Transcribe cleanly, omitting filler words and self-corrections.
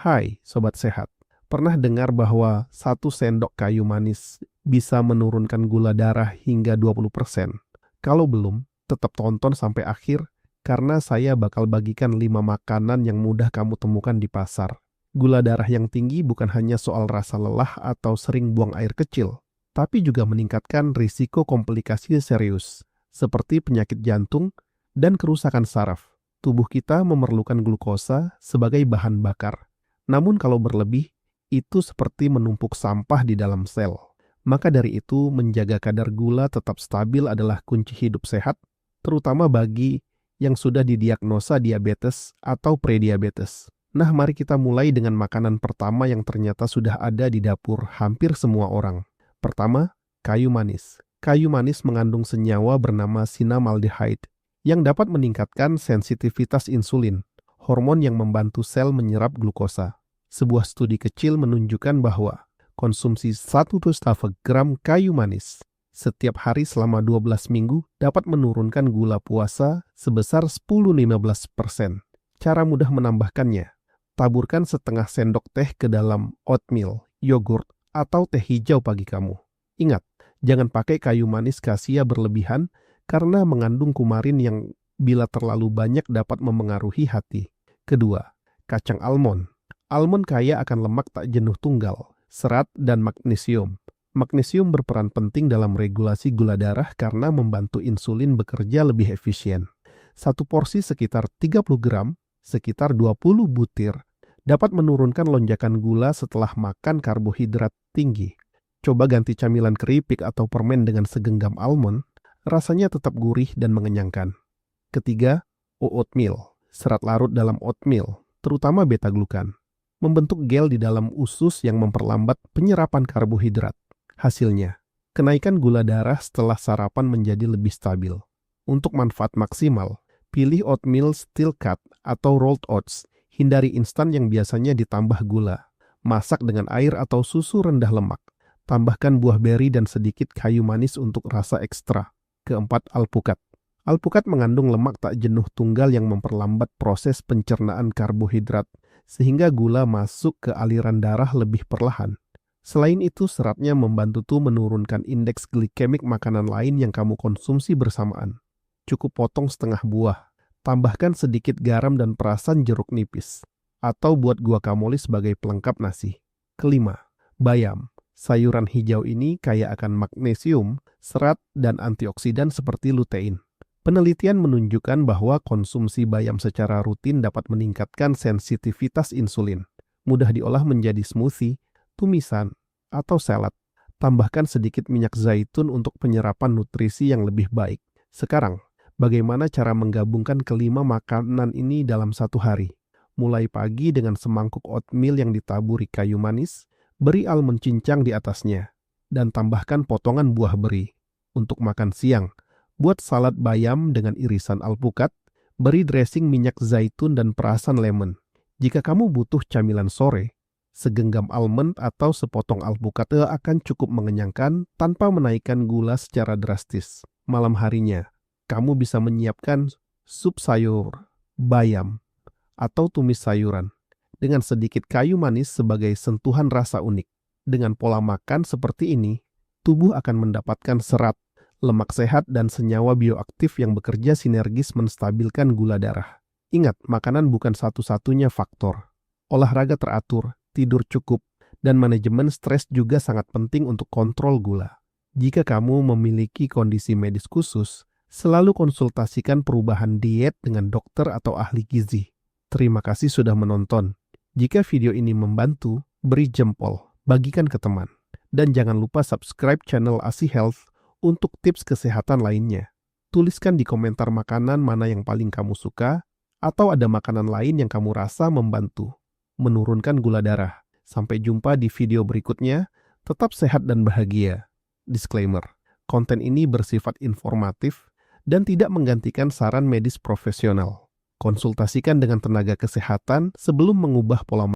Hai Sobat Sehat, pernah dengar bahwa 1 sendok kayu manis bisa menurunkan gula darah hingga 20%? Kalau belum, tetap tonton sampai akhir karena saya bakal bagikan 5 makanan yang mudah kamu temukan di pasar. Gula darah yang tinggi bukan hanya soal rasa lelah atau sering buang air kecil, tapi juga meningkatkan risiko komplikasi serius, seperti penyakit jantung dan kerusakan saraf. Tubuh kita memerlukan glukosa sebagai bahan bakar. Namun kalau berlebih, itu seperti menumpuk sampah di dalam sel. Maka dari itu, menjaga kadar gula tetap stabil adalah kunci hidup sehat, terutama bagi yang sudah didiagnosa diabetes atau prediabetes. Nah, mari kita mulai dengan makanan pertama yang ternyata sudah ada di dapur hampir semua orang. Pertama, kayu manis. Kayu manis mengandung senyawa bernama cinnamaldehyde yang dapat meningkatkan sensitivitas insulin, hormon yang membantu sel menyerap glukosa. Sebuah studi kecil menunjukkan bahwa konsumsi 1,5 gram kayu manis setiap hari selama 12 minggu dapat menurunkan gula puasa sebesar 10-15%. Cara mudah menambahkannya, taburkan setengah sendok teh ke dalam oatmeal, yogurt, atau teh hijau pagi kamu. Ingat, jangan pakai kayu manis kasia berlebihan karena mengandung kumarin yang bila terlalu banyak dapat memengaruhi hati. Kedua, kacang almond. Almond kaya akan lemak tak jenuh tunggal, serat, dan magnesium. Magnesium berperan penting dalam regulasi gula darah karena membantu insulin bekerja lebih efisien. Satu porsi sekitar 30 gram, sekitar 20 butir, dapat menurunkan lonjakan gula setelah makan karbohidrat tinggi. Coba ganti camilan keripik atau permen dengan segenggam almond, rasanya tetap gurih dan mengenyangkan. Ketiga, oatmeal. Serat larut dalam oatmeal, terutama beta-glukan, membentuk gel di dalam usus yang memperlambat penyerapan karbohidrat. Hasilnya, kenaikan gula darah setelah sarapan menjadi lebih stabil. Untuk manfaat maksimal, pilih oatmeal steel cut atau rolled oats. Hindari instan yang biasanya ditambah gula. Masak dengan air atau susu rendah lemak. Tambahkan buah beri dan sedikit kayu manis untuk rasa ekstra. Keempat, alpukat. Alpukat mengandung lemak tak jenuh tunggal yang memperlambat proses pencernaan karbohidrat, sehingga gula masuk ke aliran darah lebih perlahan. Selain itu, seratnya membantu menurunkan indeks glikemik makanan lain yang kamu konsumsi bersamaan. Cukup potong setengah buah, tambahkan sedikit garam dan perasan jeruk nipis, atau buat guacamole sebagai pelengkap nasi. Kelima, bayam. Sayuran hijau ini kaya akan magnesium, serat, dan antioksidan seperti lutein. Penelitian menunjukkan bahwa konsumsi bayam secara rutin dapat meningkatkan sensitivitas insulin. Mudah diolah menjadi smoothie, tumisan, atau salad. Tambahkan sedikit minyak zaitun untuk penyerapan nutrisi yang lebih baik. Sekarang, bagaimana cara menggabungkan kelima makanan ini dalam satu hari? Mulai pagi dengan semangkuk oatmeal yang ditaburi kayu manis, beri almond cincang di atasnya, dan tambahkan potongan buah beri. Untuk makan siang, buat salad bayam dengan irisan alpukat, beri dressing minyak zaitun dan perasan lemon. Jika kamu butuh camilan sore, segenggam almond atau sepotong alpukat akan cukup mengenyangkan tanpa menaikkan gula secara drastis. Malam harinya, kamu bisa menyiapkan sup sayur, bayam, atau tumis sayuran dengan sedikit kayu manis sebagai sentuhan rasa unik. Dengan pola makan seperti ini, tubuh akan mendapatkan serat, lemak sehat, dan senyawa bioaktif yang bekerja sinergis menstabilkan gula darah. Ingat, makanan bukan satu-satunya faktor. Olahraga teratur, tidur cukup, dan manajemen stres juga sangat penting untuk kontrol gula. Jika kamu memiliki kondisi medis khusus, selalu konsultasikan perubahan diet dengan dokter atau ahli gizi. Terima kasih sudah menonton. Jika video ini membantu, beri jempol, bagikan ke teman. Dan jangan lupa subscribe channel ASI Health untuk tips kesehatan lainnya. Tuliskan di komentar makanan mana yang paling kamu suka, atau ada makanan lain yang kamu rasa membantu menurunkan gula darah. Sampai jumpa di video berikutnya, tetap sehat dan bahagia. Disclaimer, konten ini bersifat informatif dan tidak menggantikan saran medis profesional. Konsultasikan dengan tenaga kesehatan sebelum mengubah pola makan.